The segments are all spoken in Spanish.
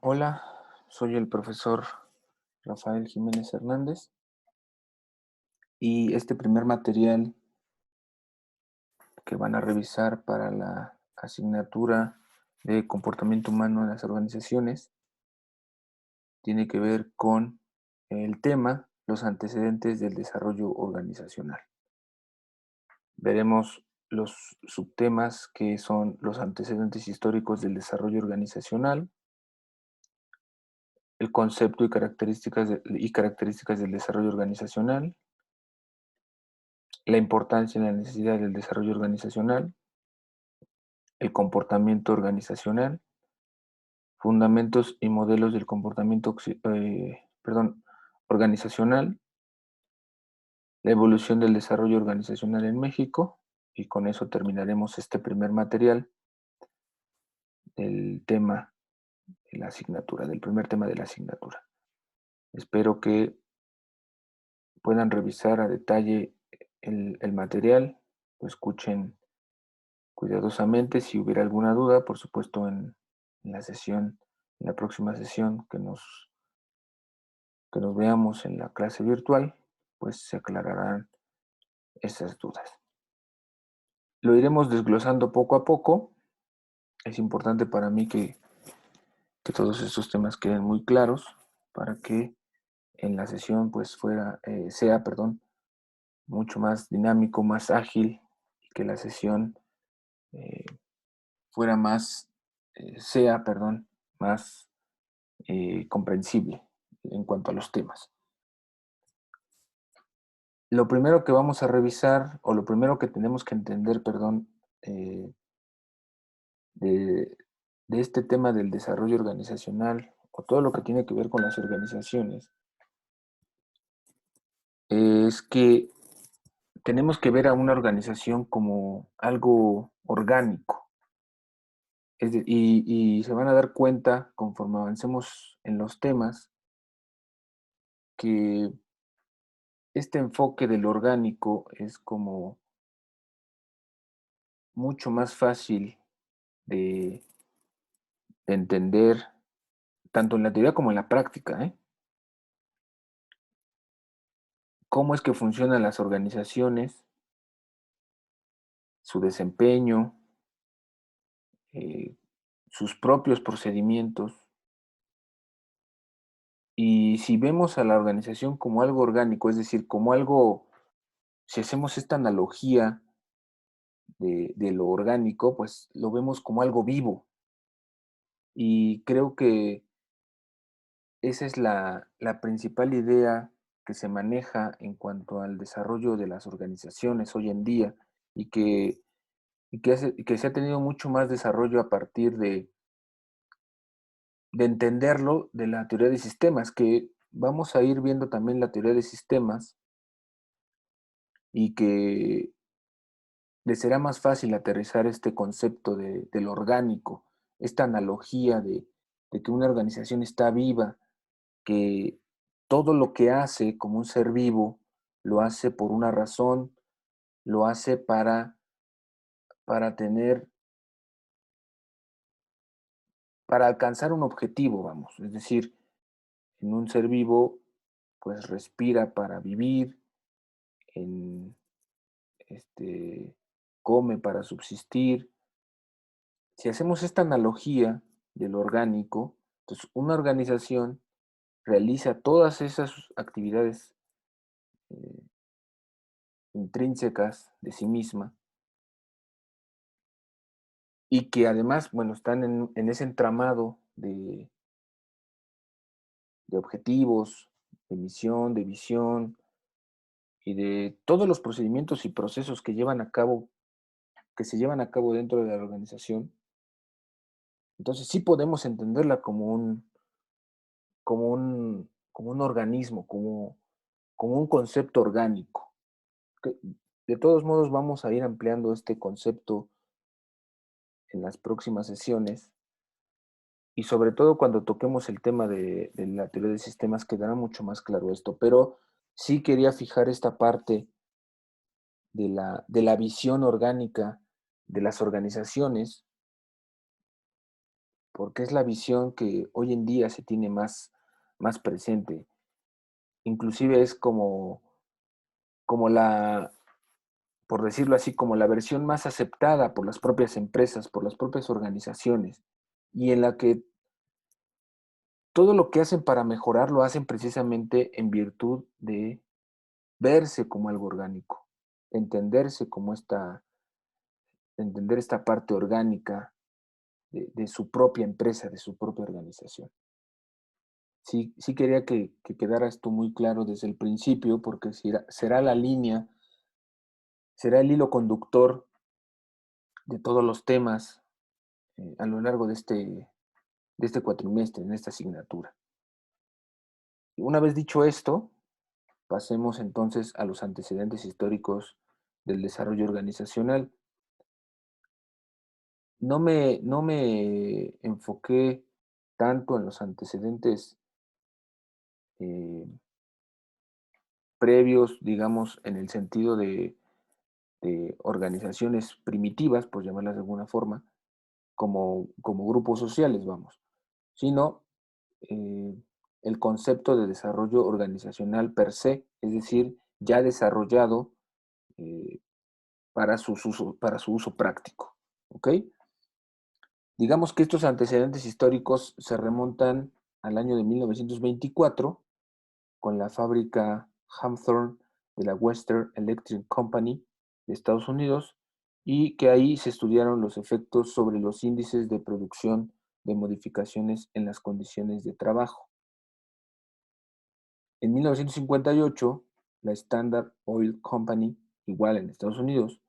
Hola, soy el profesor Rafael Jiménez Hernández y este primer material que van a revisar para la asignatura de comportamiento humano en las organizaciones tiene que ver con el tema los antecedentes del desarrollo organizacional. Veremos los subtemas que son los antecedentes históricos del desarrollo organizacional, el concepto y características del desarrollo organizacional, la importancia y la necesidad del desarrollo organizacional, el comportamiento organizacional, fundamentos y modelos del comportamiento organizacional, la evolución del desarrollo organizacional en México, y con eso terminaremos este primer material del tema de la asignatura, del primer tema de la asignatura. Espero que puedan revisar a detalle el material, lo escuchen cuidadosamente. Si hubiera alguna duda, por supuesto, en la sesión, en la próxima sesión que nos veamos en la clase virtual, pues se aclararán esas dudas. Lo iremos desglosando poco a poco. Es importante para mí que todos estos temas queden muy claros para que en la sesión pues sea mucho más dinámico, más ágil, y que la sesión eh, fuera más, sea, perdón, más comprensible en cuanto a los temas. Lo primero que vamos a revisar, o lo primero que tenemos que entender, perdón, eh, de, de este tema del desarrollo organizacional, o todo lo que tiene que ver con las organizaciones, es que tenemos que ver a una organización como algo orgánico. Y se van a dar cuenta, conforme avancemos en los temas, que este enfoque del orgánico es como mucho más fácil de, de entender, tanto en la teoría como en la práctica, ¿eh? Cómo es que funcionan las organizaciones, su desempeño, eh, sus propios procedimientos. Y si vemos a la organización como algo orgánico, es decir, como algo, si hacemos esta analogía de lo orgánico, pues lo vemos como algo vivo. Y creo que esa es la principal idea que se maneja en cuanto al desarrollo de las organizaciones hoy en día, y que se ha tenido mucho más desarrollo a partir de entenderlo de la teoría de sistemas, que vamos a ir viendo también la teoría de sistemas, y que les será más fácil aterrizar este concepto de lo orgánico, esta analogía de que una organización está viva, que todo lo que hace como un ser vivo lo hace por una razón, lo hace para tener, para alcanzar un objetivo, vamos. Es decir, en un ser vivo, pues respira para vivir, en, come para subsistir. Si hacemos esta analogía de lo orgánico, entonces una organización realiza todas esas actividades eh, intrínsecas de sí misma, y que además, bueno, están en ese entramado de objetivos, de misión, de visión, y de todos los procedimientos y procesos que se llevan a cabo dentro de la organización. Entonces sí podemos entenderla como un organismo, como un concepto orgánico. Que de todos modos vamos a ir ampliando este concepto en las próximas sesiones, y sobre todo cuando toquemos el tema de la teoría de sistemas quedará mucho más claro esto, pero sí quería fijar esta parte de la visión orgánica de las organizaciones, porque es la visión que hoy en día se tiene más presente. Inclusive es como por decirlo así, como la versión más aceptada por las propias empresas, por las propias organizaciones, y en la que todo lo que hacen para mejorar lo hacen precisamente en virtud de verse como algo orgánico, entenderse como entender esta parte orgánica de su propia empresa, de su propia organización. Sí, sí quería que quedara esto muy claro desde el principio, porque será la línea, será el hilo conductor de todos los temas a lo largo de este cuatrimestre, en esta asignatura. Una vez dicho esto, pasemos entonces a los antecedentes históricos del desarrollo organizacional. No me enfoqué tanto en los antecedentes eh, previos, digamos, en el sentido de organizaciones primitivas, por llamarlas de alguna forma, como grupos sociales, vamos, sino eh, el concepto de desarrollo organizacional per se, es decir, ya desarrollado eh, para su uso práctico. ¿Ok? Digamos que estos antecedentes históricos se remontan al año de 1924, con la fábrica Hawthorne de la Western Electric Company de Estados Unidos, y que ahí se estudiaron los efectos sobre los índices de producción de modificaciones en las condiciones de trabajo. En 1958, la Standard Oil Company, igual en Estados Unidos,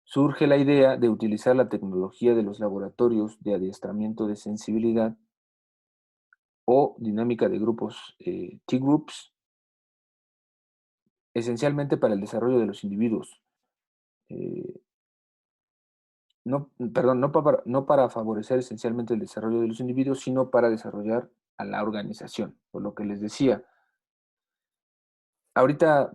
surge la idea de utilizar la tecnología de los laboratorios de adiestramiento de sensibilidad o dinámica de grupos T-Groups, esencialmente para el desarrollo de los individuos. Eh, no, perdón, no para favorecer esencialmente el desarrollo de los individuos, sino para desarrollar a la organización, por lo que les decía. Ahorita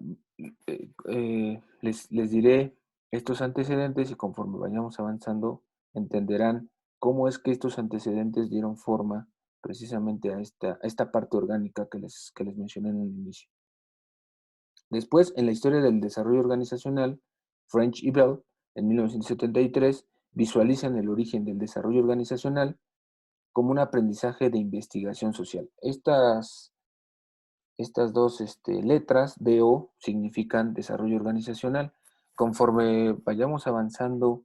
les diré estos antecedentes, y conforme vayamos avanzando entenderán cómo es que estos antecedentes dieron forma precisamente a esta parte orgánica que les mencioné en un inicio. Después, en la historia del desarrollo organizacional, French y Bell, en 1973, visualizan el origen del desarrollo organizacional como un aprendizaje de investigación social. Estas dos letras, DO, significan desarrollo organizacional. Conforme vayamos avanzando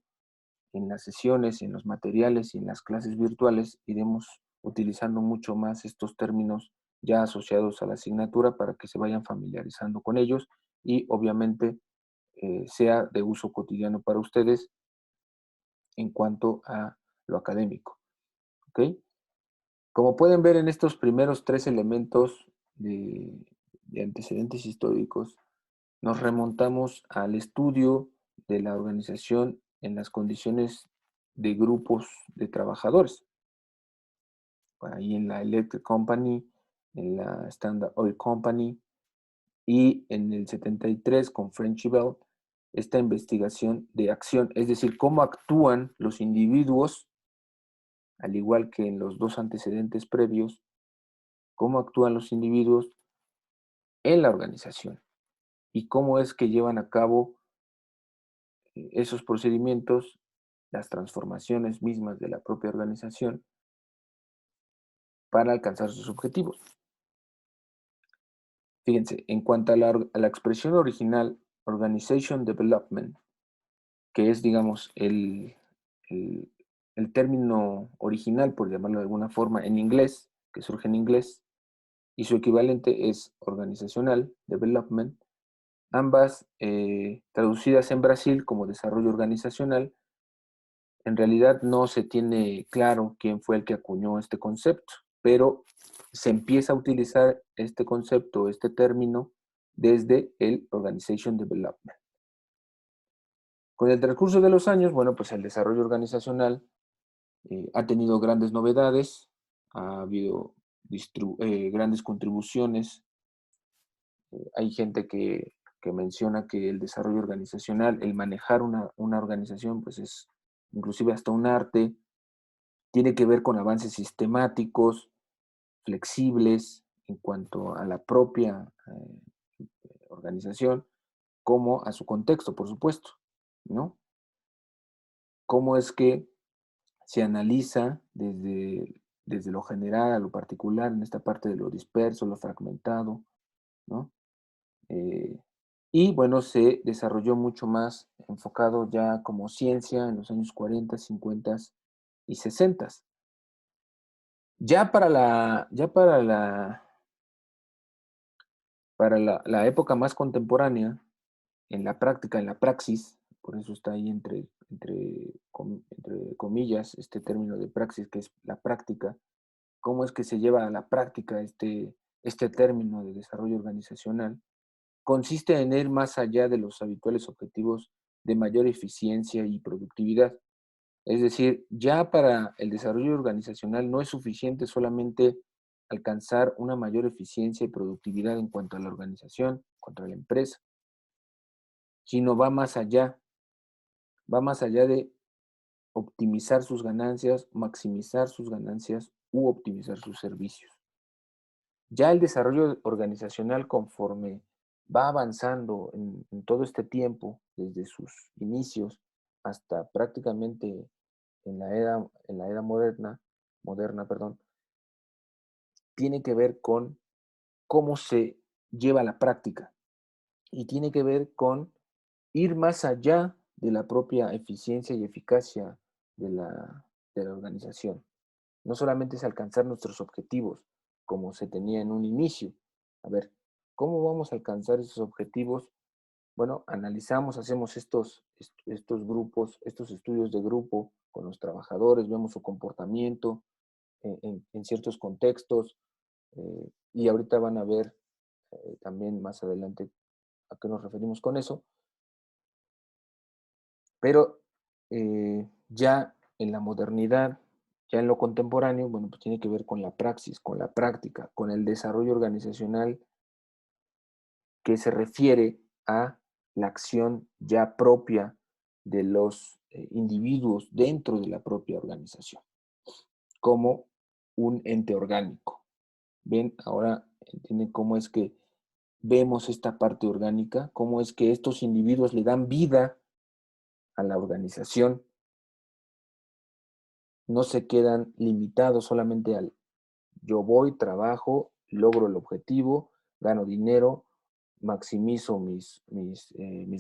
en las sesiones, en los materiales y en las clases virtuales, iremos utilizando mucho más estos términos ya asociados a la asignatura para que se vayan familiarizando con ellos y obviamente sea de uso cotidiano para ustedes en cuanto a lo académico. ¿Ok? Como pueden ver en estos primeros tres elementos de antecedentes históricos, nos remontamos al estudio de la organización en las condiciones de grupos de trabajadores. Ahí en la Electric Company, en la Standard Oil Company y en el 73 con French y Bell, esta investigación de acción, es decir, cómo actúan los individuos, al igual que en los dos antecedentes previos, cómo actúan los individuos en la organización y cómo es que llevan a cabo esos procedimientos, las transformaciones mismas de la propia organización para alcanzar sus objetivos. Fíjense, en cuanto a la expresión original, Organization Development, que es, digamos, el, el término original, por llamarlo de alguna forma, en inglés, que surge en inglés, y su equivalente es Organizational Development, ambas traducidas en Brasil como desarrollo organizacional. En realidad no se tiene claro quién fue el que acuñó este concepto, pero se empieza a utilizar este concepto, este término, desde el Organization Development. Con el transcurso de los años, bueno, pues el desarrollo organizacional ha tenido grandes novedades, ha habido grandes contribuciones. Hay gente que menciona que el desarrollo organizacional, el manejar una organización, pues es inclusive hasta un arte. Tiene que ver con avances sistemáticos, flexibles en cuanto a la propia organización, como a su contexto, por supuesto, ¿no? Cómo es que se analiza desde lo general a lo particular, en esta parte de lo disperso, lo fragmentado, ¿no? Eh, y bueno, se desarrolló mucho más enfocado ya como ciencia en los años 40, 50 y 60. Ya para la época más contemporánea, en la práctica, en la praxis, por eso está ahí entre comillas este término de praxis, que es la práctica, cómo es que se lleva a la práctica este término de desarrollo organizacional, consiste en ir más allá de los habituales objetivos de mayor eficiencia y productividad. Es decir, ya para el desarrollo organizacional no es suficiente solamente alcanzar una mayor eficiencia y productividad en cuanto a la organización, en cuanto a la empresa, sino va más allá de optimizar sus ganancias, maximizar sus ganancias u optimizar sus servicios. Ya el desarrollo organizacional, conforme va avanzando en todo este tiempo, desde sus inicios hasta prácticamente en la era moderna, perdón, tiene que ver con cómo se lleva a la práctica y tiene que ver con ir más allá de la propia eficiencia y eficacia de la organización. No solamente es alcanzar nuestros objetivos, como se tenía en un inicio. A ver, ¿cómo vamos a alcanzar esos objetivos? Bueno, analizamos, hacemos estos grupos, estos estudios de grupo con los trabajadores, vemos su comportamiento en ciertos contextos, y ahorita van a ver también más adelante a qué nos referimos con eso, pero ya en la modernidad, ya en lo contemporáneo, bueno, pues tiene que ver con la praxis, con la práctica, con el desarrollo organizacional que se refiere a la acción ya propia de los individuos dentro de la propia organización, como un ente orgánico. Ven, ahora entienden cómo es que vemos esta parte orgánica, cómo es que estos individuos le dan vida a la organización, no se quedan limitados solamente al yo voy, trabajo, logro el objetivo, gano dinero, maximizo mis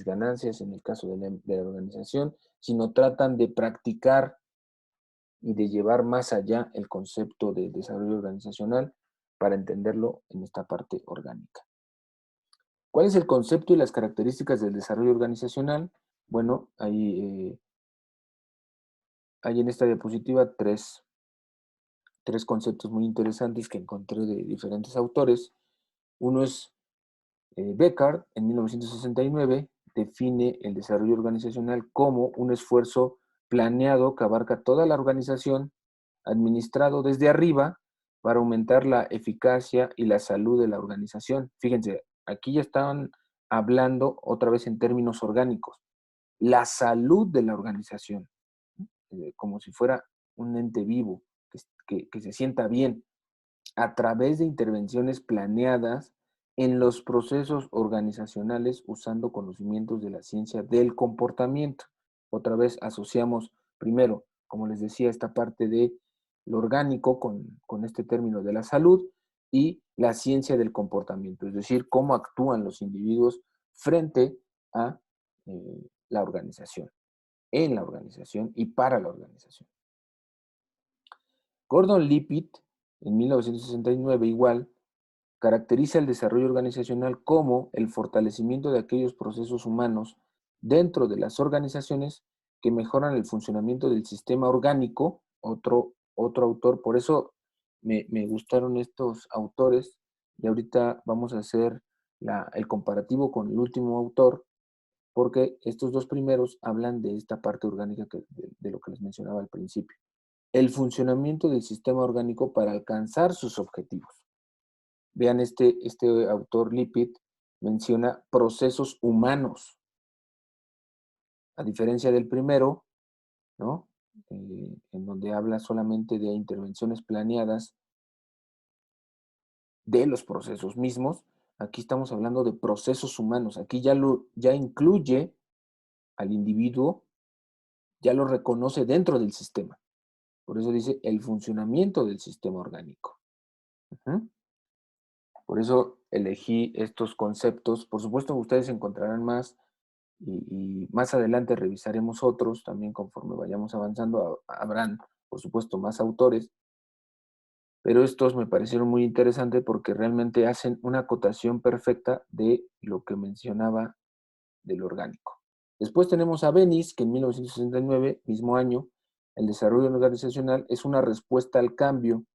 ganancias en el caso de la organización, sino tratan de practicar y de llevar más allá el concepto de desarrollo organizacional para entenderlo en esta parte orgánica. ¿Cuál es el concepto y las características del desarrollo organizacional? Bueno, hay en esta diapositiva tres conceptos muy interesantes que encontré de diferentes autores. Uno es Beckard, en 1969, define el desarrollo organizacional como un esfuerzo planeado que abarca toda la organización, administrado desde arriba para aumentar la eficacia y la salud de la organización. Fíjense, aquí ya estaban hablando otra vez en términos orgánicos. La salud de la organización, como si fuera un ente vivo, que se sienta bien, a través de intervenciones planeadas en los procesos organizacionales usando conocimientos de la ciencia del comportamiento. Otra vez asociamos primero, como les decía, esta parte de lo orgánico con este término de la salud y la ciencia del comportamiento, es decir, cómo actúan los individuos frente a la organización, en la organización y para la organización. Gordon Lippitt, en 1969 igual, caracteriza el desarrollo organizacional como el fortalecimiento de aquellos procesos humanos dentro de las organizaciones que mejoran el funcionamiento del sistema orgánico. Otro autor, por eso me gustaron estos autores, y ahorita vamos a hacer el comparativo con el último autor, porque estos dos primeros hablan de esta parte orgánica de lo que les mencionaba al principio. El funcionamiento del sistema orgánico para alcanzar sus objetivos. Vean, este autor Lippitt menciona procesos humanos, a diferencia del primero, ¿no? en donde habla solamente de intervenciones planeadas de los procesos mismos. Aquí estamos hablando de procesos humanos. Aquí ya incluye al individuo, ya lo reconoce dentro del sistema. Por eso dice el funcionamiento del sistema orgánico. Ujú. Por eso elegí estos conceptos. Por supuesto, ustedes encontrarán más y más adelante revisaremos otros. También conforme vayamos avanzando, habrán, por supuesto, más autores. Pero estos me parecieron muy interesantes porque realmente hacen una acotación perfecta de lo que mencionaba del orgánico. Después tenemos a Bennis, que en 1969, mismo año, el desarrollo organizacional es una respuesta al cambio,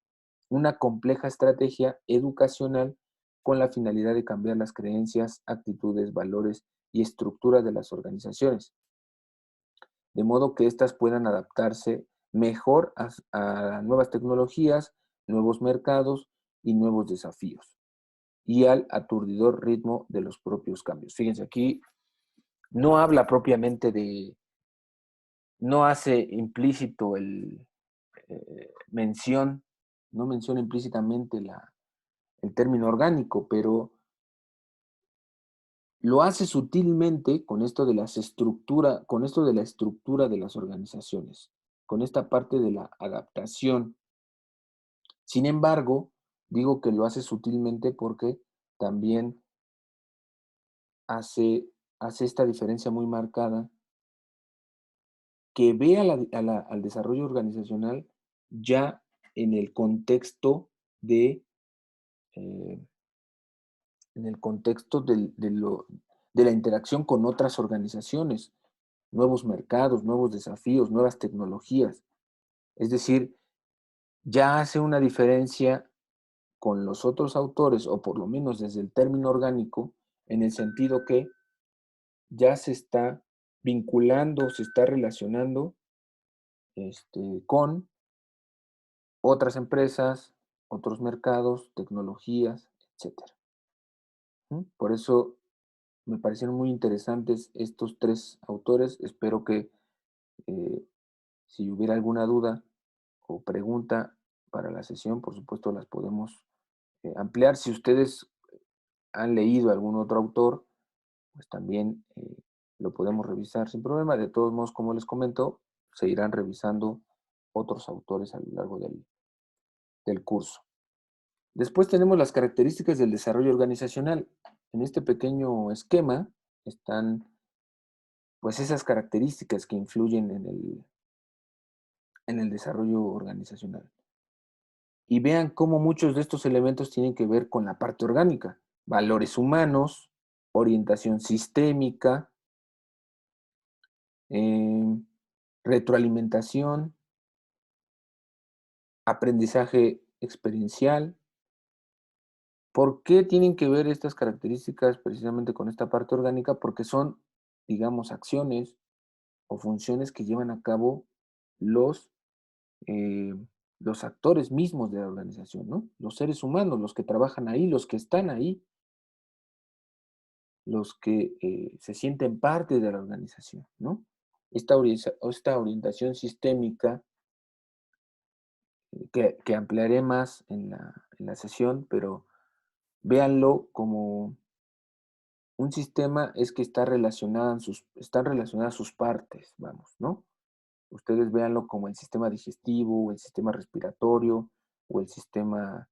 una compleja estrategia educacional con la finalidad de cambiar las creencias, actitudes, valores y estructuras de las organizaciones, de modo que éstas puedan adaptarse mejor a nuevas tecnologías, nuevos mercados y nuevos desafíos, y al aturdidor ritmo de los propios cambios. Fíjense, aquí no habla propiamente no hace implícito mención, no menciona implícitamente el término orgánico, pero lo hace sutilmente con esto de con esto de la estructura de las organizaciones, con esta parte de la adaptación. Sin embargo, digo que lo hace sutilmente porque también hace, hace esta diferencia muy marcada que ve al desarrollo organizacional ya en el contexto eh, en el contexto de la interacción con otras organizaciones, nuevos mercados, nuevos desafíos, nuevas tecnologías. Es decir, ya hace una diferencia con los otros autores, o por lo menos desde el término orgánico, en el sentido que ya se está vinculando, se está relacionando con otras empresas, otros mercados, tecnologías, etcétera. Por eso me parecieron muy interesantes estos tres autores. Espero que eh, si hubiera alguna duda o pregunta para la sesión, por supuesto las podemos ampliar. Si ustedes han leído algún otro autor, pues también lo podemos revisar sin problema. De todos modos, como les comento, se irán revisando otros autores a lo largo del curso. Después tenemos las características del desarrollo organizacional. En este pequeño esquema están pues esas características que influyen en el desarrollo organizacional. Y vean cómo muchos de estos elementos tienen que ver con la parte orgánica. Valores humanos, orientación sistémica, eh, retroalimentación, aprendizaje experiencial. ¿Por qué tienen que ver estas características precisamente con esta parte orgánica? Porque son, digamos, acciones o funciones que llevan a cabo los, eh, los actores mismos de la organización, ¿no? Los seres humanos, los que trabajan ahí, los que están ahí, los que se sienten parte de la organización, ¿no? Esta orientación sistémica que ampliaré más en la sesión, pero véanlo como un sistema es que están relacionadas sus partes, vamos, ¿no? Ustedes véanlo como el sistema digestivo, o el sistema respiratorio, o el sistema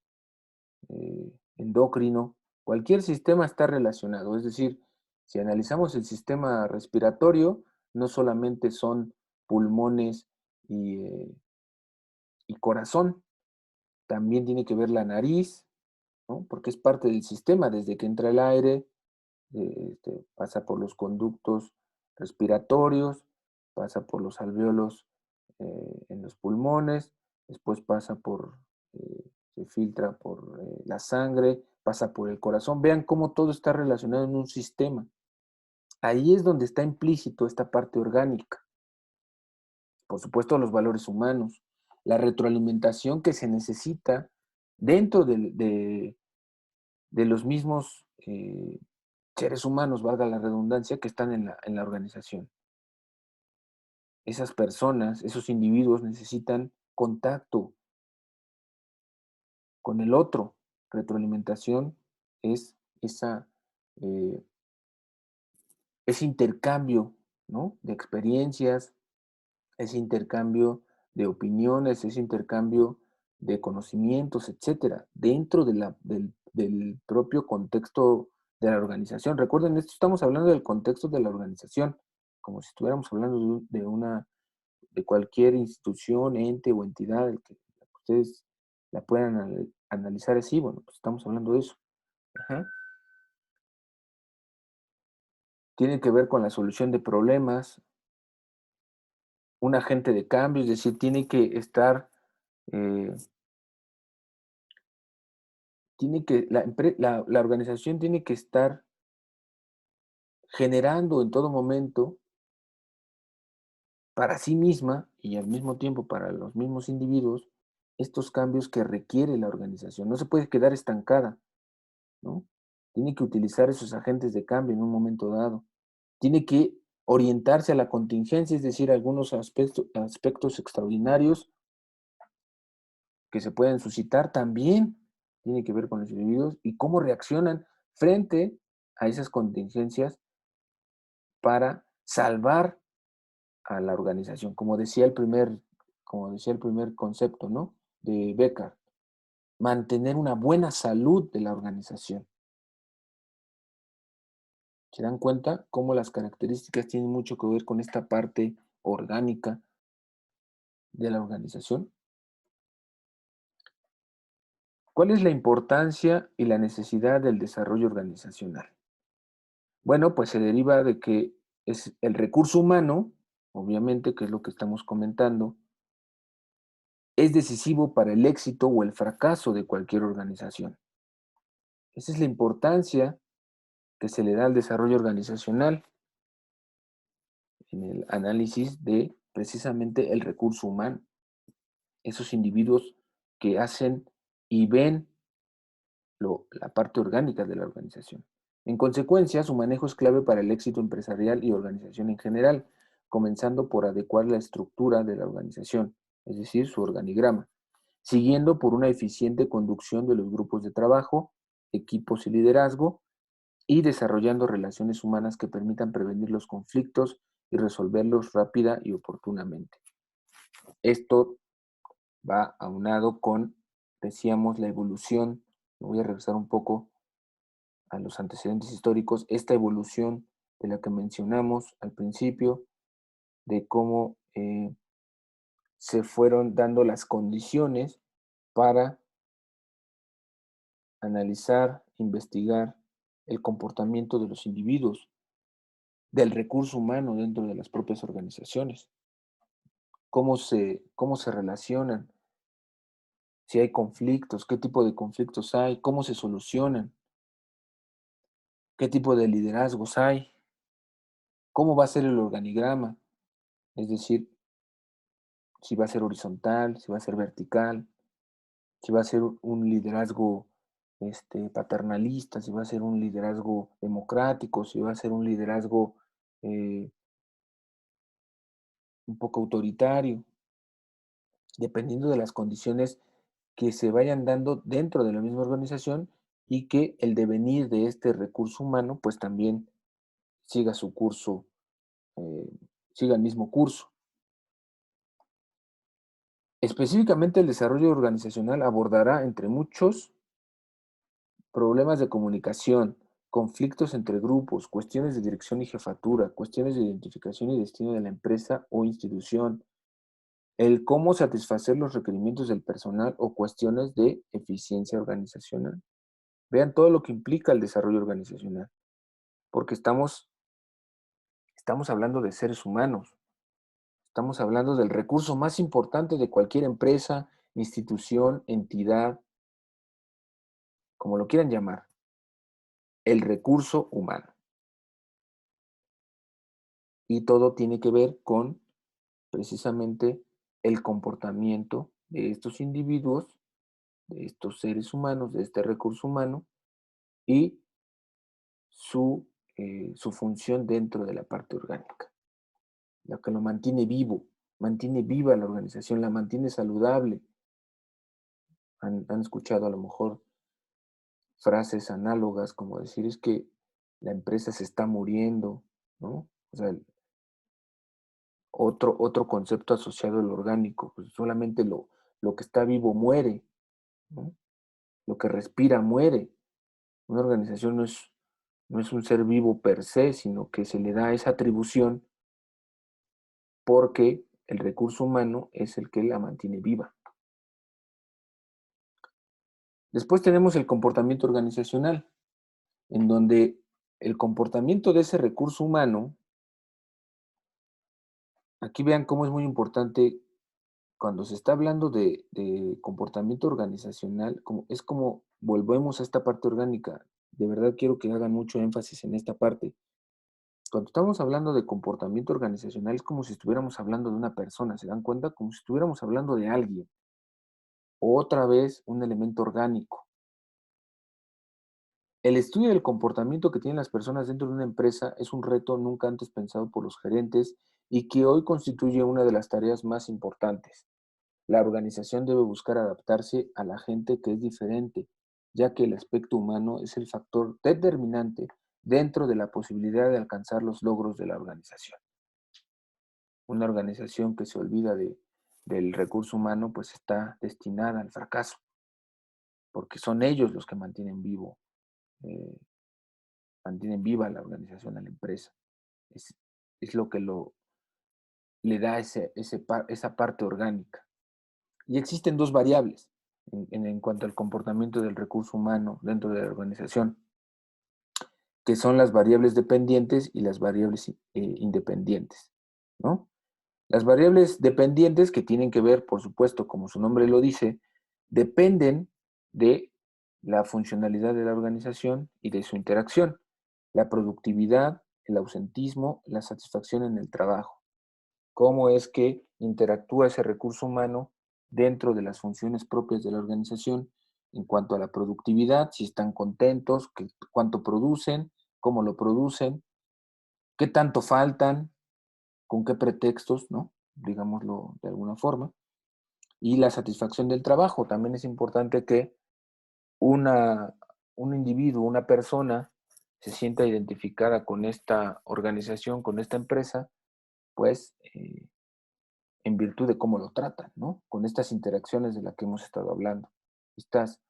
endocrino. Cualquier sistema está relacionado. Es decir, si analizamos el sistema respiratorio, no solamente son pulmones y corazón, también tiene que ver la nariz, ¿no? Porque es parte del sistema. Desde que entra el aire, pasa por los conductos respiratorios, pasa por los alvéolos en los pulmones, después se filtra por la sangre, pasa por el corazón. Vean cómo todo está relacionado en un sistema. Ahí es donde está implícito esta parte orgánica. Por supuesto, los valores humanos, la retroalimentación que se necesita dentro de los mismos seres humanos, valga la redundancia, que están en la organización. Esas personas, esos individuos necesitan contacto con el otro. Retroalimentación es esa, eh, ese intercambio, ¿no? De experiencias, ese intercambio de opiniones, ese intercambio de conocimientos, etcétera, dentro de del propio contexto de la organización. Recuerden, esto estamos hablando del contexto de la organización, como si estuviéramos hablando de cualquier institución, ente o entidad, el que ustedes la puedan analizar así, bueno, pues estamos hablando de eso. Ajá. Tiene que ver con la solución de problemas, un agente de cambio, es decir, tiene que estar, eh, la organización tiene que estar generando en todo momento para sí misma y al mismo tiempo para los mismos individuos estos cambios que requiere la organización. No se puede quedar estancada, ¿no? Tiene que utilizar esos agentes de cambio en un momento dado. Tiene que orientarse a la contingencia, es decir, algunos aspectos extraordinarios que se pueden suscitar también tiene que ver con los individuos y cómo reaccionan frente a esas contingencias para salvar a la organización, como decía el primer concepto, ¿no? De Becker, mantener una buena salud de la organización. ¿Se dan cuenta cómo las características tienen mucho que ver con esta parte orgánica de la organización? ¿Cuál es la importancia y la necesidad del desarrollo organizacional? Bueno, pues se deriva de que es el recurso humano, obviamente, que es lo que estamos comentando, es decisivo para el éxito o el fracaso de cualquier organización. Esa es la importancia que se le da al desarrollo organizacional en el análisis de precisamente el recurso humano, esos individuos que hacen y ven la parte orgánica de la organización. En consecuencia, su manejo es clave para el éxito empresarial y organización en general, comenzando por adecuar la estructura de la organización, es decir, su organigrama, siguiendo por una eficiente conducción de los grupos de trabajo, equipos y liderazgo, y desarrollando relaciones humanas que permitan prevenir los conflictos y resolverlos rápida y oportunamente. Esto va aunado con, decíamos, la evolución. Me voy a regresar un poco a los antecedentes históricos, esta evolución de la que mencionamos al principio, de cómo se fueron dando las condiciones para analizar, investigar el comportamiento de los individuos, del recurso humano dentro de las propias organizaciones, cómo se relacionan, si hay conflictos, qué tipo de conflictos hay, cómo se solucionan, qué tipo de liderazgos hay, cómo va a ser el organigrama, es decir, si va a ser horizontal, si va a ser vertical, si va a ser un liderazgo paternalista, si va a ser un liderazgo democrático, si va a ser un liderazgo eh, un poco autoritario, dependiendo de las condiciones que se vayan dando dentro de la misma organización y que el devenir de este recurso humano pues también siga su curso, eh, siga el mismo curso. Específicamente el desarrollo organizacional abordará, entre muchos, problemas de comunicación, conflictos entre grupos, cuestiones de dirección y jefatura, cuestiones de identificación y destino de la empresa o institución, el cómo satisfacer los requerimientos del personal o cuestiones de eficiencia organizacional. Vean todo lo que implica el desarrollo organizacional, porque estamos hablando de seres humanos, estamos hablando del recurso más importante de cualquier empresa, institución, entidad, como lo quieran llamar, el recurso humano. Y todo tiene que ver con precisamente el comportamiento de estos individuos, de estos seres humanos, de este recurso humano y su función dentro de la parte orgánica. la que lo mantiene vivo, mantiene viva la organización, la mantiene saludable. Han escuchado a lo mejor frases análogas como decir es que la empresa se está muriendo, ¿no? O sea, otro concepto asociado al orgánico, pues solamente lo que está vivo muere, ¿no? Lo que respira muere. Una organización no es un ser vivo per se, sino que se le da esa atribución porque el recurso humano es el que la mantiene viva. Después tenemos el comportamiento organizacional, en donde el comportamiento de ese recurso humano, aquí vean cómo es muy importante cuando se está hablando de comportamiento organizacional, es como volvemos a esta parte orgánica. De verdad quiero que hagan mucho énfasis en esta parte. Cuando estamos hablando de comportamiento organizacional es como si estuviéramos hablando de una persona, ¿se dan cuenta? Como si estuviéramos hablando de alguien. Otra vez, un elemento orgánico. El estudio del comportamiento que tienen las personas dentro de una empresa es un reto nunca antes pensado por los gerentes y que hoy constituye una de las tareas más importantes. La organización debe buscar adaptarse a la gente que es diferente, ya que el aspecto humano es el factor determinante dentro de la posibilidad de alcanzar los logros de la organización. Una organización que se olvida del recurso humano, pues está destinada al fracaso, porque son ellos los que eh, mantienen viva la organización, a la empresa. Es, es lo que le da esa parte orgánica. Y existen dos variables en cuanto al comportamiento del recurso humano dentro de la organización, que son las variables dependientes y las variables independientes, ¿no? Las variables dependientes, que tienen que ver, por supuesto, como su nombre lo dice, dependen de la funcionalidad de la organización y de su interacción, la productividad, el ausentismo, la satisfacción en el trabajo. Cómo es que interactúa ese recurso humano dentro de las funciones propias de la organización en cuanto a la productividad, si están contentos, cuánto producen, cómo lo producen, qué tanto faltan, con qué pretextos, ¿no? Digámoslo de alguna forma. Y la satisfacción del trabajo. También es importante que una, un individuo, una persona, se sienta identificada con esta organización, con esta empresa, pues en virtud de cómo lo tratan, ¿no? Con estas interacciones de las que hemos estado hablando. Estas,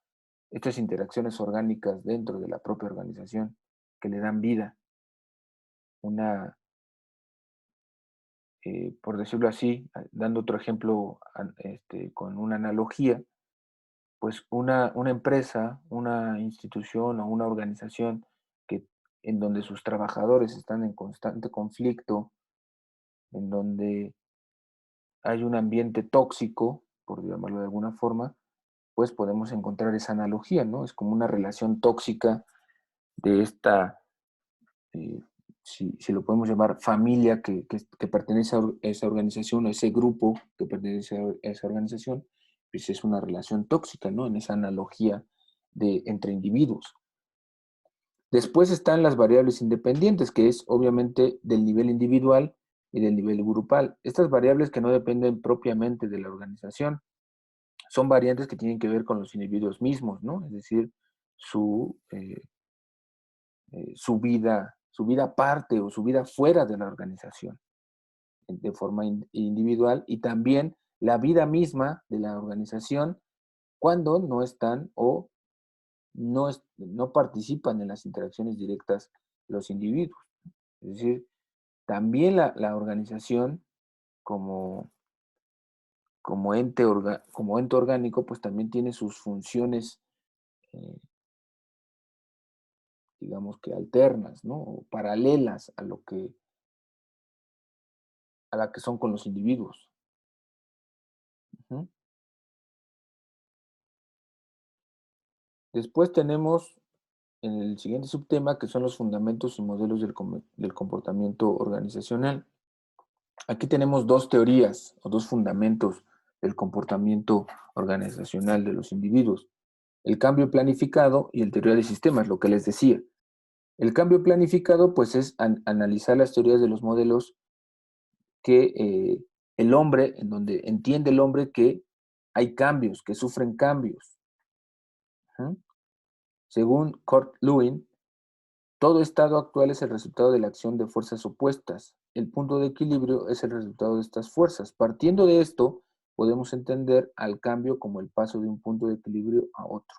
estas interacciones orgánicas dentro de la propia organización que le dan vida, una, por decirlo así, dando otro ejemplo con una analogía, pues una empresa, una institución o una organización que, en donde sus trabajadores están en constante conflicto, en donde hay un ambiente tóxico, por llamarlo de alguna forma, pues podemos encontrar esa analogía, ¿no? Es como una relación tóxica de esta, eh, si lo podemos llamar familia que pertenece a esa organización, a ese grupo que pertenece a esa organización, pues es una relación tóxica, ¿no? En esa analogía entre individuos. Después están las variables independientes, que es obviamente del nivel individual y del nivel grupal. Estas variables que no dependen propiamente de la organización, son variantes que tienen que ver con los individuos mismos, ¿no? Es decir, su, eh, su vida aparte o su vida fuera de la organización, de forma individual, y también la vida misma de la organización cuando no están o no participan en las interacciones directas los individuos. Es decir, también la organización como, como ente orgánico, pues también tiene sus funciones, eh, digamos que alternas, ¿no? O paralelas a la que son con los individuos. Ujú. Después tenemos en el siguiente subtema que son los fundamentos y modelos del comportamiento organizacional. Aquí tenemos dos teorías o dos fundamentos del comportamiento organizacional de los individuos. El cambio planificado y el teoría de sistemas, lo que les decía. El cambio planificado, pues, es analizar las teorías de los modelos que el hombre, en donde entiende el hombre que hay cambios, que sufren cambios. ¿Mm? Según Kurt Lewin, todo estado actual es el resultado de la acción de fuerzas opuestas. El punto de equilibrio es el resultado de estas fuerzas. Partiendo de esto, podemos entender al cambio como el paso de un punto de equilibrio a otro,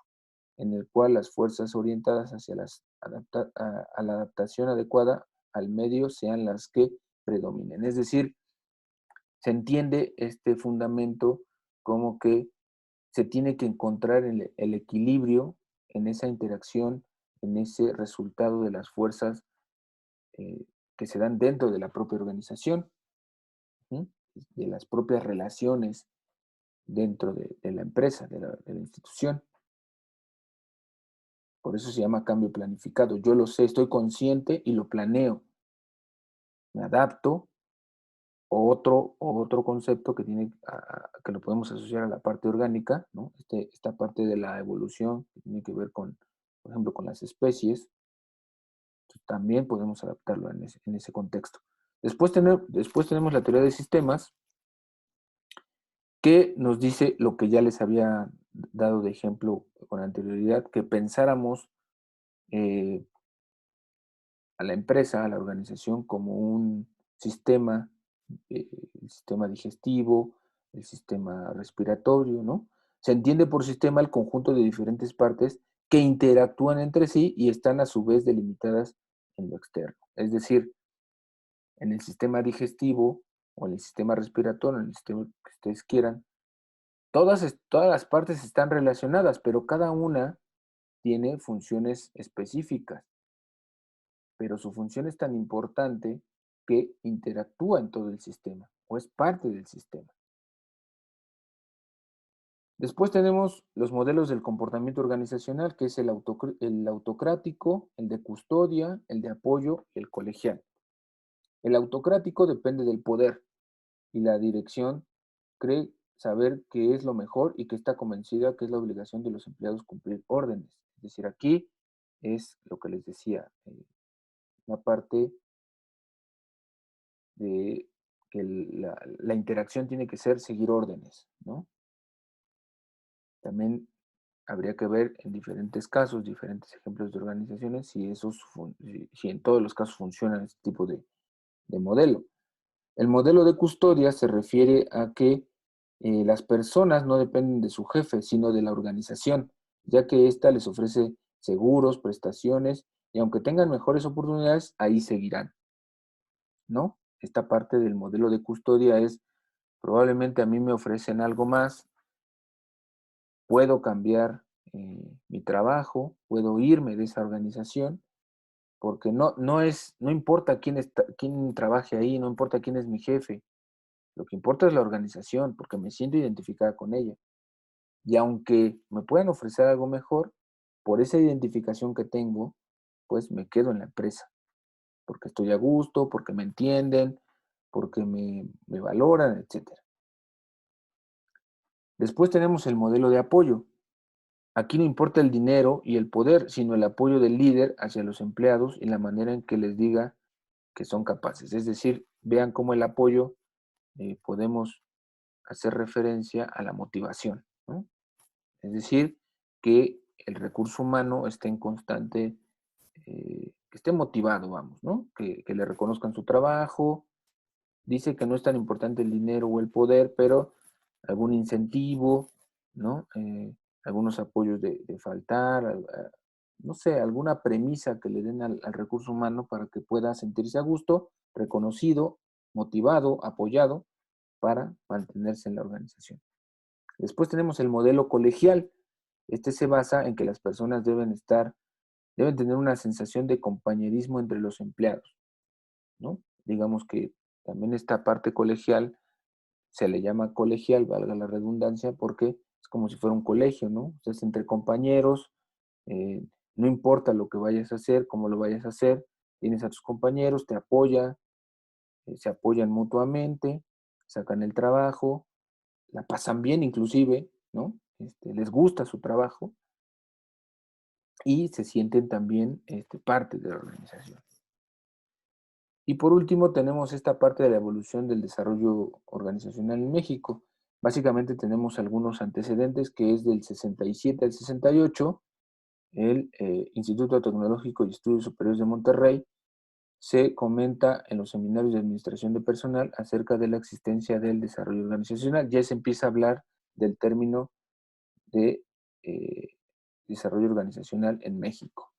en el cual las fuerzas orientadas hacia a la adaptación adecuada al medio sean las que predominen. Es decir, se entiende este fundamento como que se tiene que encontrar el equilibrio en esa interacción, en ese resultado de las fuerzas que se dan dentro de la propia organización, ¿sí? De las propias relaciones dentro de la empresa, de la institución. Por eso se llama cambio planificado. Yo lo sé, estoy consciente y lo planeo. Me adapto. Otro concepto que, que lo podemos asociar a la parte orgánica, ¿no? Esta parte de la evolución que tiene que ver con, por ejemplo, con las especies, también podemos adaptarlo en ese contexto. Después tenemos la teoría de sistemas, que nos dice lo que ya les había dado de ejemplo con anterioridad, que pensáramos eh, a la empresa, a la organización, como un sistema, el sistema digestivo, el sistema respiratorio, ¿no? Se entiende por sistema el conjunto de diferentes partes que interactúan entre sí y están a su vez delimitadas en lo externo. Es decir, en el sistema digestivo o en el sistema respiratorio, en el sistema que ustedes quieran, todas las partes están relacionadas, pero cada una tiene funciones específicas, pero su función es tan importante que interactúa en todo el sistema o es parte del sistema. Después tenemos los modelos del comportamiento organizacional, que es el autocrático, el de custodia, el de apoyo y el colegial. El autocrático depende del poder y la dirección cree saber qué es lo mejor y que está convencida que es la obligación de los empleados cumplir órdenes. Es decir, aquí es lo que les decía, una parte de que la interacción tiene que ser seguir órdenes, ¿no? También habría que ver en diferentes casos, diferentes ejemplos de organizaciones, si en todos los casos funciona este tipo de modelo. El modelo de custodia se refiere a que las personas no dependen de su jefe, sino de la organización, ya que ésta les ofrece seguros, prestaciones, y aunque tengan mejores oportunidades, ahí seguirán, ¿no? Esta parte del modelo de custodia es, probablemente a mí me ofrecen algo más, puedo cambiar mi trabajo, puedo irme de esa organización, porque no importa quién trabaje ahí, no importa quién es mi jefe, lo que importa es la organización, porque me siento identificada con ella. Y aunque me puedan ofrecer algo mejor, por esa identificación que tengo, pues me quedo en la empresa, porque estoy a gusto, porque me entienden, porque me valoran, etcétera. Después tenemos el modelo de apoyo. Aquí no importa el dinero y el poder, sino el apoyo del líder hacia los empleados y la manera en que les diga que son capaces. Es decir, vean cómo el apoyo podemos hacer referencia a la motivación, ¿no? Es decir, que el recurso humano esté en constante, que esté motivado, vamos, ¿no? Que le reconozcan su trabajo. Dice que no es tan importante el dinero o el poder, pero algún incentivo, ¿no? Algunos apoyos de faltar, no sé, alguna premisa que le den al recurso humano para que pueda sentirse a gusto, reconocido, motivado, apoyado para mantenerse en la organización. Después tenemos el modelo colegial. Este se basa en que las personas deben tener una sensación de compañerismo entre los empleados, ¿no? Digamos que también esta parte colegial se le llama colegial, valga la redundancia, porque es como si fuera un colegio, ¿no? Entonces, entre compañeros, eh, no importa lo que vayas a hacer, cómo lo vayas a hacer, tienes a tus compañeros, te apoyan, se apoyan mutuamente, sacan el trabajo, la pasan bien inclusive, ¿no? Les gusta su trabajo y se sienten también parte de la organización. Y por último tenemos esta parte de la evolución del desarrollo organizacional en México. Básicamente tenemos algunos antecedentes que es del 67 al 68, el Instituto Tecnológico y Estudios Superiores de Monterrey se comenta en los seminarios de administración de personal acerca de la existencia del desarrollo organizacional. Ya se empieza a hablar del término de desarrollo organizacional en México.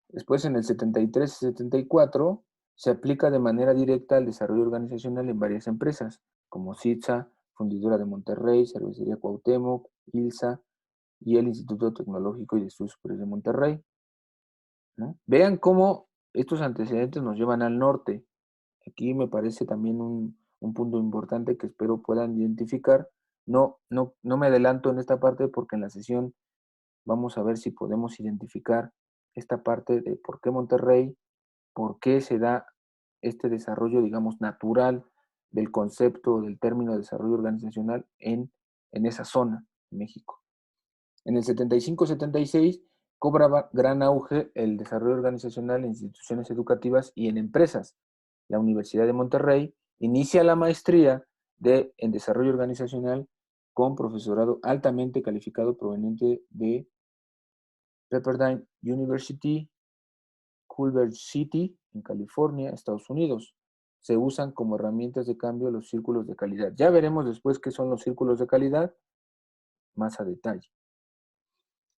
Después, en el 73 y 74, se aplica de manera directa al desarrollo organizacional en varias empresas, como CITSA, Fundidora de Monterrey, Cervecería Cuauhtémoc, ILSA y el Instituto Tecnológico y de Estudios Superiores de Monterrey, ¿no? Vean cómo estos antecedentes nos llevan al norte. Aquí me parece también un punto importante que espero puedan identificar. No me adelanto en esta parte porque en la sesión vamos a ver si podemos identificar esta parte de por qué Monterrey, por qué se da este desarrollo, digamos, natural del concepto, del término de desarrollo organizacional en esa zona, México. En el 75-76 cobra gran auge el desarrollo organizacional en instituciones educativas y en empresas. La Universidad de Monterrey inicia la maestría en desarrollo organizacional con profesorado altamente calificado proveniente de Pepperdine University, Culver City, en California, Estados Unidos. Se usan como herramientas de cambio los círculos de calidad. Ya veremos después qué son los círculos de calidad más a detalle.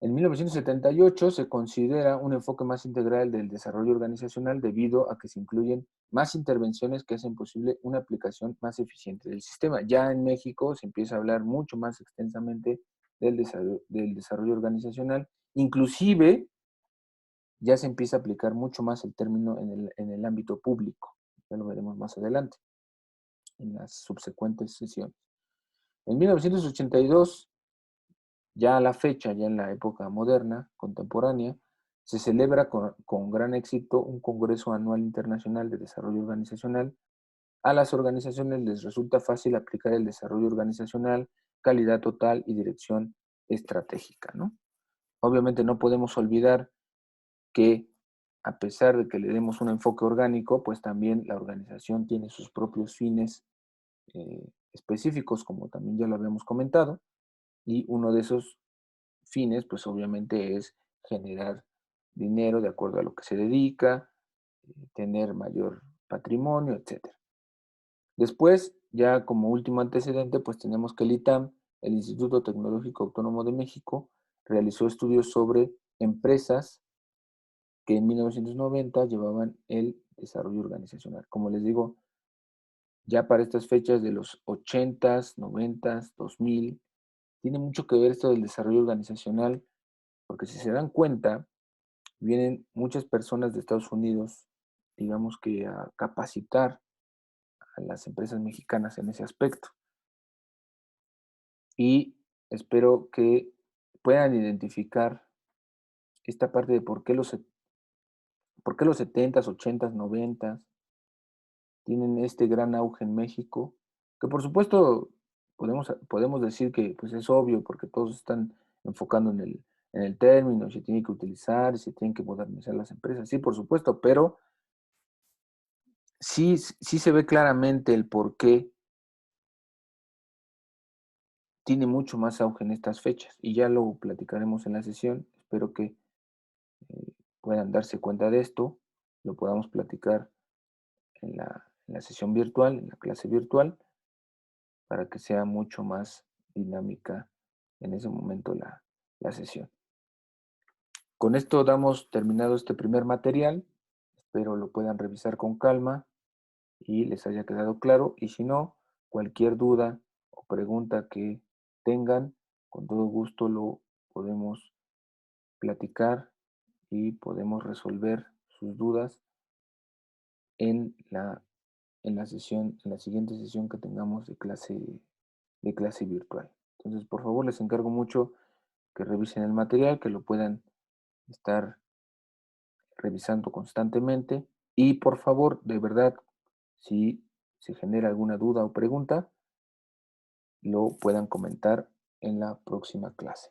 En 1978 se considera un enfoque más integral del desarrollo organizacional debido a que se incluyen más intervenciones que hacen posible una aplicación más eficiente del sistema. Ya en México se empieza a hablar mucho más extensamente del desarrollo organizacional, inclusive ya se empieza a aplicar mucho más el término en el ámbito público. Ya lo veremos más adelante, en las subsecuentes sesiones. En 1982, ya a la fecha, ya en la época moderna, contemporánea, se celebra con gran éxito un Congreso Anual Internacional de Desarrollo Organizacional. A las organizaciones les resulta fácil aplicar el desarrollo organizacional, calidad total y dirección estratégica, ¿no? Obviamente no podemos olvidar que a pesar de que le demos un enfoque orgánico, pues también la organización tiene sus propios fines específicos, como también ya lo habíamos comentado, y uno de esos fines, pues obviamente es generar dinero de acuerdo a lo que se dedica, tener mayor patrimonio, etcétera. Después, ya como último antecedente, pues tenemos que el ITAM, el Instituto Tecnológico Autónomo de México, realizó estudios sobre empresas que en 1990 llevaban el desarrollo organizacional. Como les digo, ya para estas fechas de los 80s, 90s, 2000, tiene mucho que ver esto del desarrollo organizacional, porque si se dan cuenta, vienen muchas personas de Estados Unidos, digamos que a capacitar a las empresas mexicanas en ese aspecto. Y espero que puedan identificar esta parte de por qué los 70s, 80s, 90s tienen este gran auge en México, que por supuesto podemos decir que pues es obvio porque todos están enfocando en el término, se tiene que utilizar, se tienen que modernizar las empresas, sí, por supuesto, pero sí se ve claramente el por qué tiene mucho más auge en estas fechas y ya lo platicaremos en la sesión. Espero que puedan darse cuenta de esto, lo podamos platicar en la sesión virtual, en la clase virtual, para que sea mucho más dinámica en ese momento la sesión. Con esto damos terminado este primer material. Espero lo puedan revisar con calma y les haya quedado claro. Y si no, cualquier duda o pregunta que tengan, con todo gusto lo podemos platicar y podemos resolver sus dudas en la sesión, en la siguiente sesión que tengamos de clase virtual. Entonces, por favor, les encargo mucho que revisen el material, que lo puedan estar revisando constantemente y por favor, de verdad, si se genera alguna duda o pregunta, lo puedan comentar en la próxima clase.